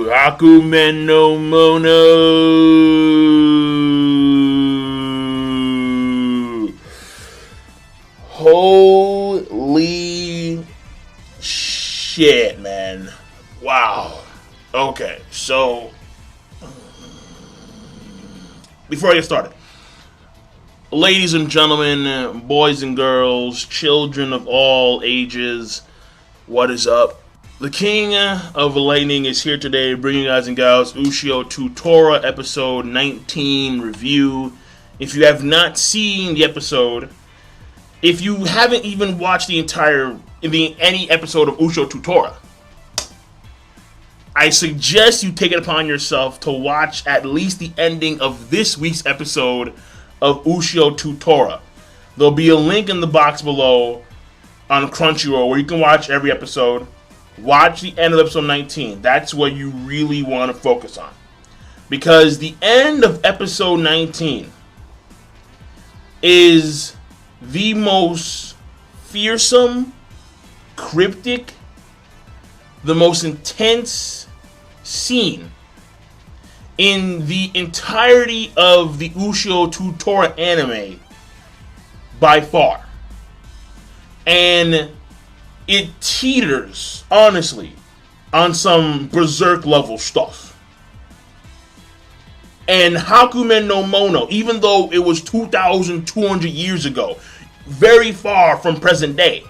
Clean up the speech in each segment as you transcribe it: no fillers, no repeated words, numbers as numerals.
Hakumen no Mono. Holy shit, man. Wow. Okay, so before I get started, ladies and gentlemen, boys and girls, children of all ages, what is up? The King of Lightning is here today, bringing you guys and gals Ushio Tora episode 19 review. If you have not seen the episode, if you haven't even watched any episode of Ushio Tora, I suggest you take it upon yourself to watch at least the ending of this week's episode of Ushio Tora. There'll be a link in the box below on Crunchyroll where you can watch every episode. Watch the end of episode 19. That's what you really want to focus on. Because the end of episode 19 is the most fearsome, cryptic, the most intense scene in the entirety of the Ushio Tora anime by far. And it teeters, honestly, on some berserk level stuff. And Hakumen no Mono, even though it was 2,200 years ago, very far from present day,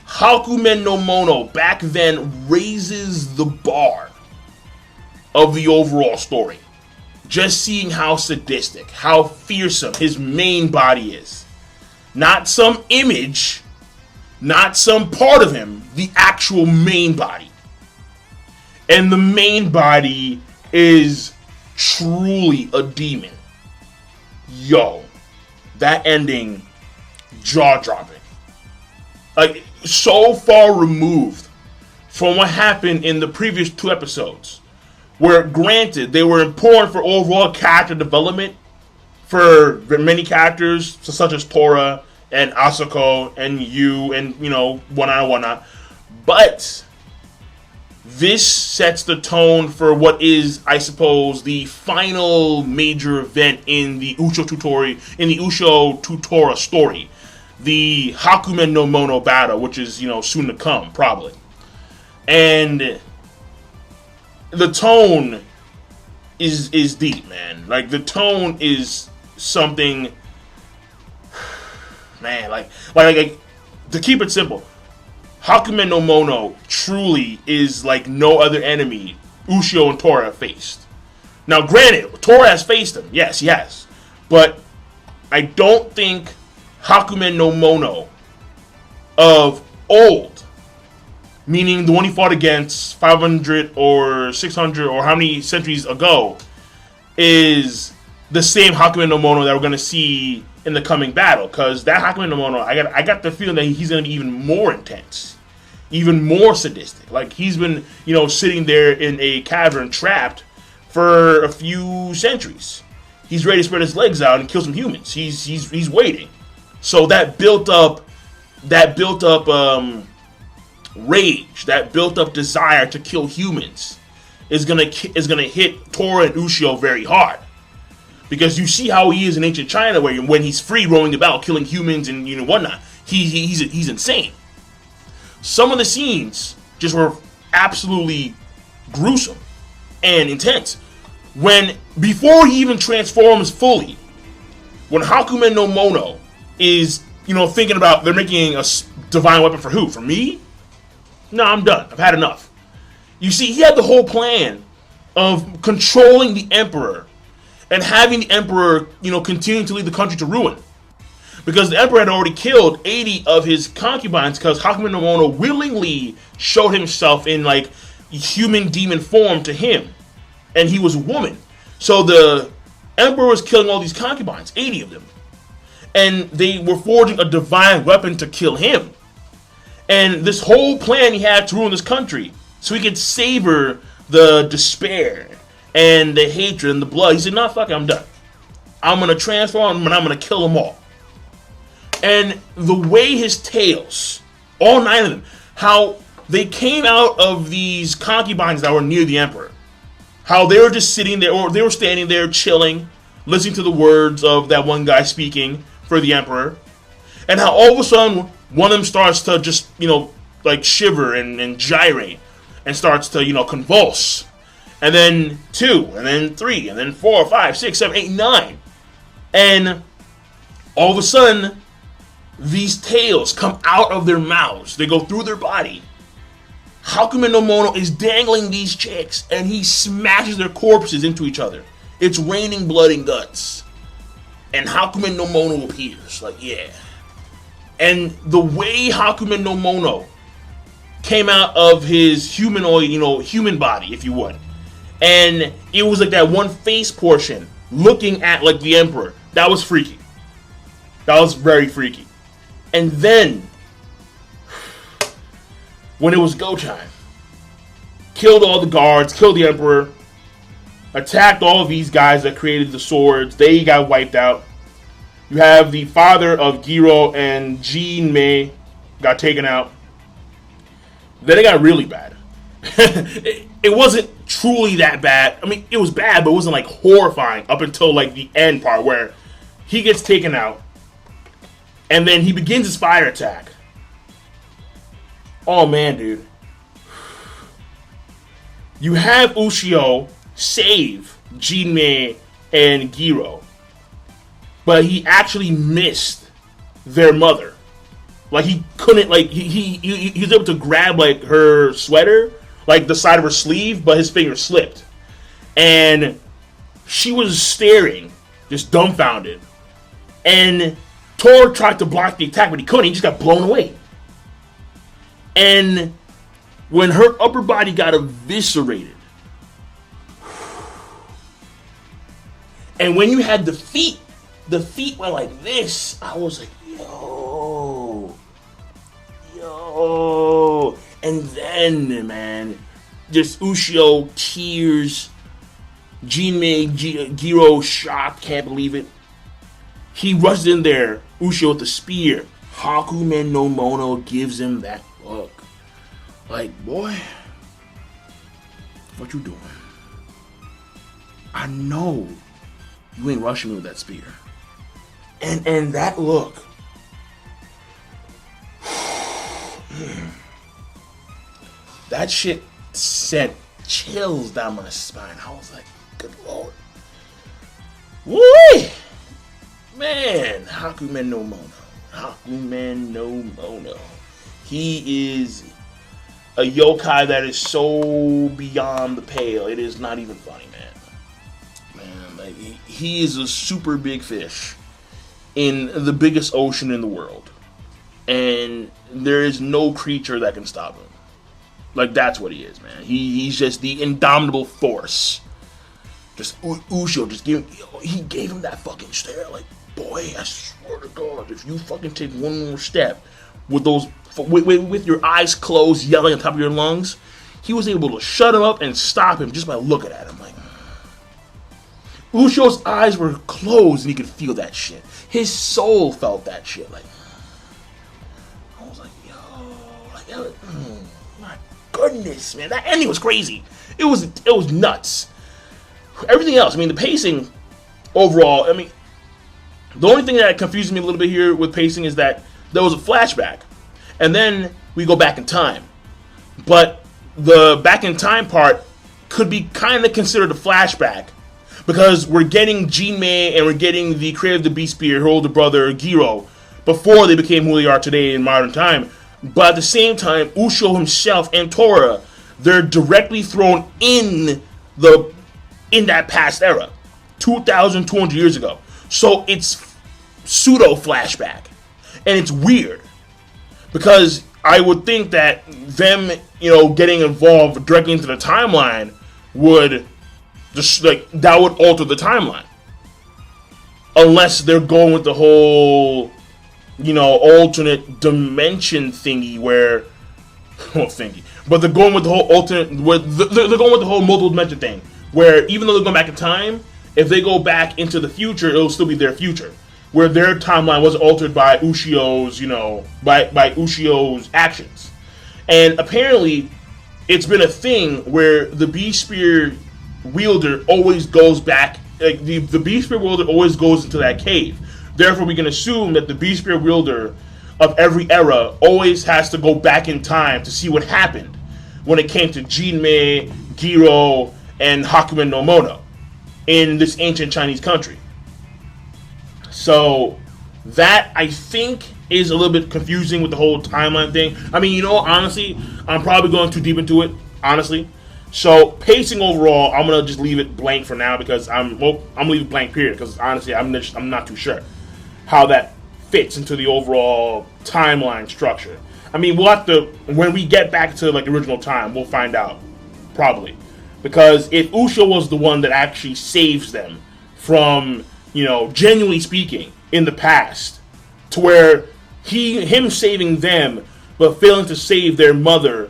Hakumen no Mono back then raises the bar of the overall story. Just seeing how sadistic, how fearsome his main body is. Not some image, not some part of him, the actual main body. And the main body is truly a demon. Yo, that ending, jaw-dropping. Like, so far removed from what happened in the previous two episodes, where, granted, they were important for overall character development for many characters, such as Tora and Asako and Yu and, whatnot. But this sets the tone for what is, I suppose, the final major event in the Ushio Tora story. The Hakumen no Mono battle, which is, soon to come, probably. And the tone is deep, man. Like, the tone is something, man, like to keep it simple, Hakumen no Mono truly is like no other enemy Ushio and Tora have faced. Now, granted, Tora has faced him. Yes, he has. But I don't think Hakumen no Mono of old, meaning the one he fought against 500 or 600 or how many centuries ago, is the same Hakumen no Mono that we're going to see in the coming battle. Because that Hakumen no Mono, I got the feeling that he's going to be even more intense, even more sadistic. Like, he's been, sitting there in a cavern trapped for a few centuries. He's ready to spread his legs out and kill some humans. He's waiting. So that built up rage, that built up desire to kill humans is gonna hit Tora and Ushio very hard, because you see how he is in ancient China, where when he's free roaming about killing humans and whatnot, he's insane. Some of the scenes just were absolutely gruesome and intense. Before he even transforms fully, when Hakumen no Mono is thinking about they're making a divine weapon for who? For me? No, I'm done. I've had enough. You see, he had the whole plan of controlling the Emperor and having the Emperor, continue to lead the country to ruin. Because the Emperor had already killed 80 of his concubines, because Hakumen no Mono willingly showed himself in, like, human demon form to him. And he was a woman. So the Emperor was killing all these concubines, 80 of them. And they were forging a divine weapon to kill him. And this whole plan he had to ruin this country, so he could savor the despair and the hatred and the blood. He said, "Nah, fuck it, I'm done. I'm going to transform and I'm going to kill them all." And the way his tails, all 9 of them, how they came out of these concubines that were near the emperor. How they were just sitting there, or they were standing there chilling, listening to the words of that one guy speaking for the emperor. And how all of a sudden, one of them starts to just, like shiver and gyrate. And starts to, convulse. And then 2, and then 3, and then 4, 5, 6, 7, 8, 9. And all of a sudden, these tails come out of their mouths. They go through their body. Hakumen no Mono is dangling these chicks, and he smashes their corpses into each other. It's raining blood and guts. And Hakumen no Mono appears. Like, yeah. And the way Hakumen no Mono came out of his humanoid, human body, if you would. And it was like that one face portion looking at like the emperor. That was freaky. That was very freaky. And then, when it was go time, killed all the guards, killed the emperor, attacked all of these guys that created the swords. They got wiped out. You have the father of Giro and Jinmei got taken out. Then it got really bad. It wasn't truly that bad. I mean, it was bad, but it wasn't like horrifying up until like the end part where he gets taken out. And then he begins his fire attack. Oh man, dude. You have Ushio save Jinmei and Giro. But he actually missed their mother. Like he couldn't, like he was able to grab like her sweater, like the side of her sleeve, but his finger slipped. And she was staring, just dumbfounded. And Tora tried to block the attack, but he couldn't. He just got blown away. And when her upper body got eviscerated, and when you had the feet went like this, I was like, yo. And then, man, just Ushio, tears, Jinmei, Giro, shocked, can't believe it. He rushes in there, Ushio with the spear. Hakumen no Mono gives him that look. Like, boy, what you doing? I know you ain't rushing me with that spear. And that look. That shit sent chills down my spine. I was like, good lord. Woo! Man, Hakumen no Mono. Hakumen no Mono. He is a yokai that is so beyond the pale. It is not even funny, man. Man, like he is a super big fish in the biggest ocean in the world. And there is no creature that can stop him. Like, that's what he is, man. He's just the indomitable force. Just Ushio, he gave him that fucking stare. Like, boy, I swear to God, if you fucking take one more step with those, with your eyes closed, yelling on top of your lungs, he was able to shut him up and stop him just by looking at him. Like, Ushio's eyes were closed and he could feel that shit. His soul felt that shit. Like, I was like, yo, my goodness, man, that ending was crazy. It was nuts. Everything else, I mean, the pacing overall, I mean, the only thing that confused me a little bit here with pacing is that there was a flashback, and then we go back in time. But the back in time part could be kind of considered a flashback, because we're getting Jinmei and we're getting the creator of the Beast Spear, her older brother, Giro, before they became who they are today in modern time. But at the same time, Ushio himself and Tora, they're directly thrown in that past era, 2,200 years ago. So it's pseudo flashback, and it's weird because I would think that them, getting involved directly into the timeline would just that would alter the timeline, unless they're going with the whole, alternate dimension thingy where, but they're going with the whole alternate, they're going with the whole multiple dimension thing, where even though they're going back in time, if they go back into the future, it'll still be their future. where their timeline was altered by Ushio's, by Ushio's actions. And apparently, it's been a thing where the Beast Spear wielder always goes back. Like the Beast Spear wielder always goes into that cave. Therefore, we can assume that the Beast Spear wielder of every era always has to go back in time to see what happened when it came to Jinmei, Giro, and Hakumen no Mono in this ancient Chinese country. So that, I think, is a little bit confusing with the whole timeline thing. I mean, honestly, I'm probably going too deep into it, honestly. So pacing overall, I'm gonna just leave it blank for now because I'm gonna leave it blank period because honestly, I'm not too sure how that fits into the overall timeline structure. I mean, we'll have to, when we get back to like original time, we'll find out probably, because if Ushio was the one that actually saves them from, genuinely speaking, in the past, to where him saving them but failing to save their mother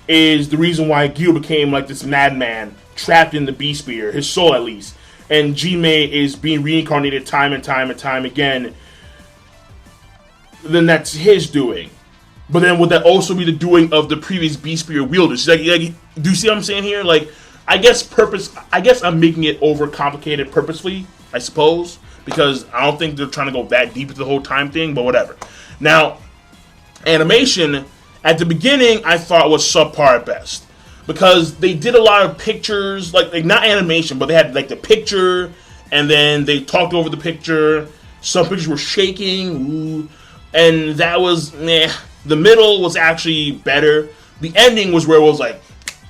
is the reason why Gyo became like this madman trapped in the Beast Spear, his soul at least, and Jinmei is being reincarnated time and time and time again, then that's his doing. But then would that also be the doing of the previous Beast Spear wielders? Like, do you see what I'm saying here? Like, I guess I'm making it overcomplicated purposefully, I suppose, because I don't think they're trying to go that deep into the whole time thing, but whatever. Now, animation, at the beginning, I thought was subpar at best. Because they did a lot of pictures, like not animation, but they had like the picture, and then they talked over the picture. Some pictures were shaking, and that was meh. The middle was actually better. The ending was where it was like,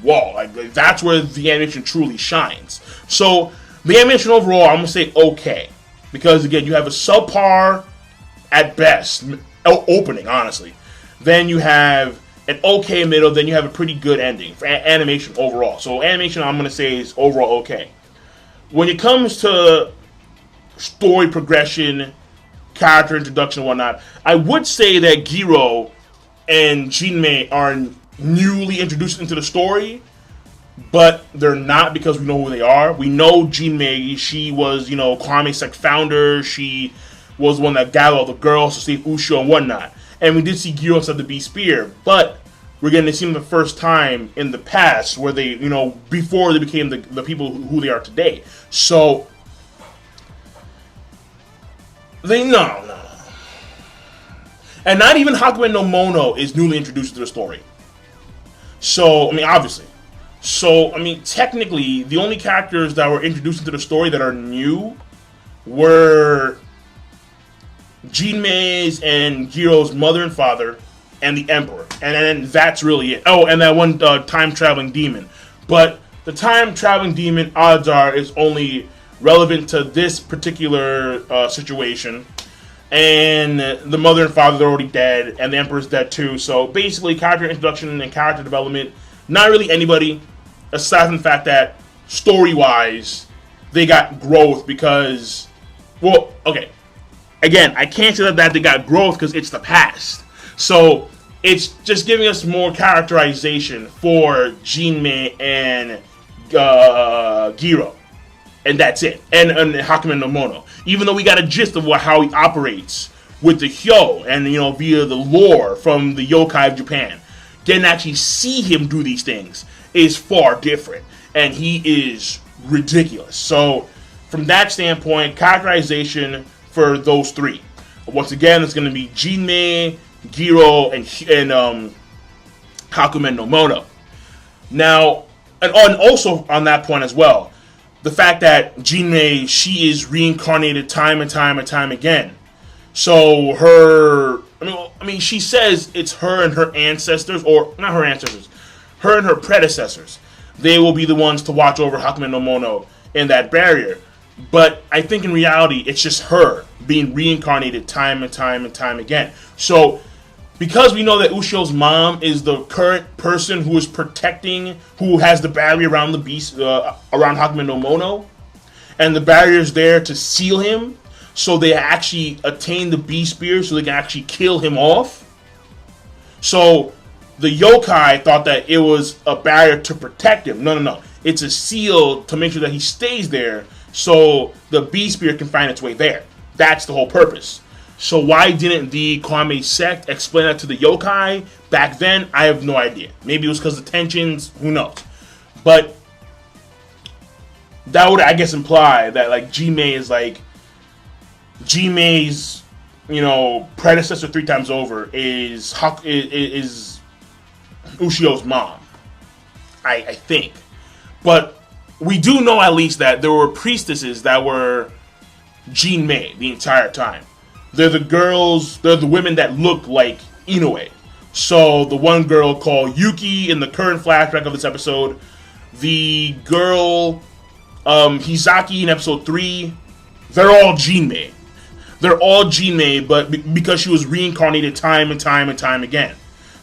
whoa, like that's where the animation truly shines. So the animation overall, I'm gonna say okay, because again, you have a subpar at best opening, honestly. Then you have an okay middle, then you have a pretty good ending for animation overall. So animation, I'm gonna say, is overall okay. When it comes to story progression, character introduction and whatnot, I would say that Giro and Jinmei are newly introduced into the story, but they're not, because we know who they are. We know Jinmei, she was, Kwame Sect founder, she was the one that gathered all the girls to save Ushio and whatnot. And we did see Giro inside the Beast Spear, but we're getting to see them the first time in the past, where they, before they became the people who they are today. So, no. And not even Hakumen no Mono is newly introduced to the story. So, I mean, obviously. So, I mean, technically, the only characters that were introduced into the story that are new were Jinmei's and Giro's mother and father, and the Emperor. And then that's really it. Oh, and that one time-traveling demon. But the time-traveling demon, odds are, is only relevant to this particular situation. And the mother and father are already dead, and the Emperor's dead too. So basically, character introduction and character development, not really anybody, aside from the fact that story-wise, they got growth because, well, okay. Again, I can't say that they got growth because it's the past. So it's just giving us more characterization for Jinmei and Giro. And that's it. And Hakumen no Mono. Even though we got a gist of how he operates with the Hyo and, via the lore from the yokai of Japan, getting to actually see him do these things is far different. And he is ridiculous. So, from that standpoint, characterization for those three. Once again, it's going to be Jinmei, Giro, and Hakumen no Mono. Now, and also on that point as well, the fact that Jinmei, she is reincarnated time and time and time again. So she says it's her and her ancestors, or not her ancestors, her and her predecessors. They will be the ones to watch over Hakumen no Mono in that barrier. But I think in reality, it's just her being reincarnated time and time and time again. So, because we know that Ushio's mom is the current person who is protecting, who has the barrier around the beast, around Hakumen no Mono, and the barrier is there to seal him, so they actually attain the Beast Spear, so they can actually kill him off. So, the yokai thought that it was a barrier to protect him. No. It's a seal to make sure that he stays there, so the Beast Spear can find its way there. That's the whole purpose. So why didn't the Kwame sect explain that to the yokai back then? I have no idea. Maybe it was because of the tensions. Who knows? But that would, I guess, imply that like Jimei is like Jimei's, predecessor 3 times over is Ushio's mom. I think, but we do know at least that there were priestesses that were Jinmei the entire time. They're the women that look like Inoue. So the one girl called Yuki in the current flashback of this episode, the girl Hizaki in episode 3, they're all Jinmei. They're all Jinmei, but because she was reincarnated time and time and time again.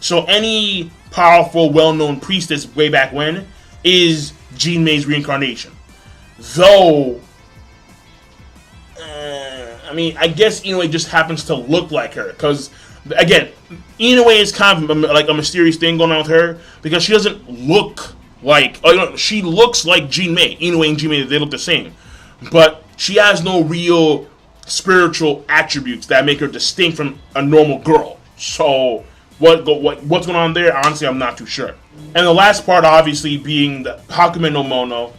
So any powerful, well-known priestess way back when is Jinmei's reincarnation. Though, I guess Inoue just happens to look like her. Because, again, Inoue is kind of like a mysterious thing going on with her. Because she doesn't look like... she looks like Jinmei. Inoue and Jinmei, they look the same. But she has no real spiritual attributes that make her distinct from a normal girl. So, what's going on there? Honestly, I'm not too sure. And the last part, obviously, being the Hakumen no Mono.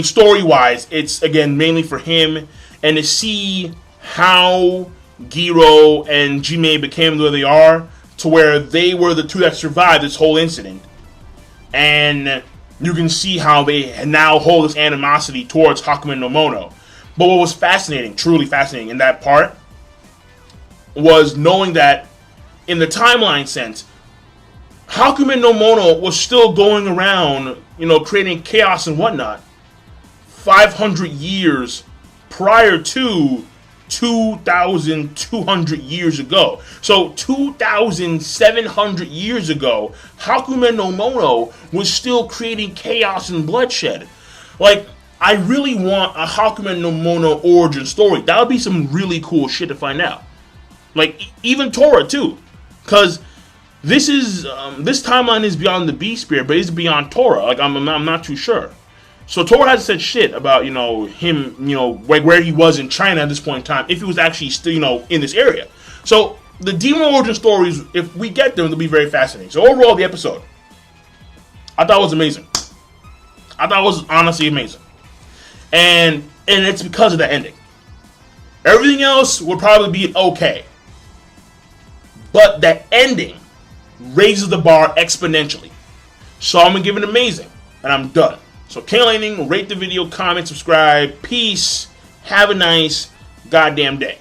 Story-wise, it's, again, mainly for him. And to see how Giro and Jimei became the way they are, to where they were the 2 that survived this whole incident. And you can see how they now hold this animosity towards Hakumen no Mono. But what was fascinating, truly fascinating in that part, was knowing that in the timeline sense, Hakumen no Mono was still going around, creating chaos and whatnot 500 years prior to 2,200 years ago. So 2,700 years ago, Hakumen no Mono was still creating chaos and bloodshed. Like, I really want a Hakumen no Mono origin story. That would be some really cool shit to find out. Like, even Tora, too. Because this timeline is beyond the Beast Spirit, but it's beyond Tora. Like, I'm not too sure. So Tora hasn't said shit about, him, like where he was in China at this point in time, if he was actually still, in this area. So the demon origin stories, if we get them, they'll be very fascinating. So overall, the episode, I thought it was amazing. I thought it was honestly amazing. And it's because of the ending. Everything else would probably be okay. But that ending raises the bar exponentially. So I'm going to give it amazing. And I'm done. So King Lightning, rate the video, comment, subscribe. Peace. Have a nice goddamn day.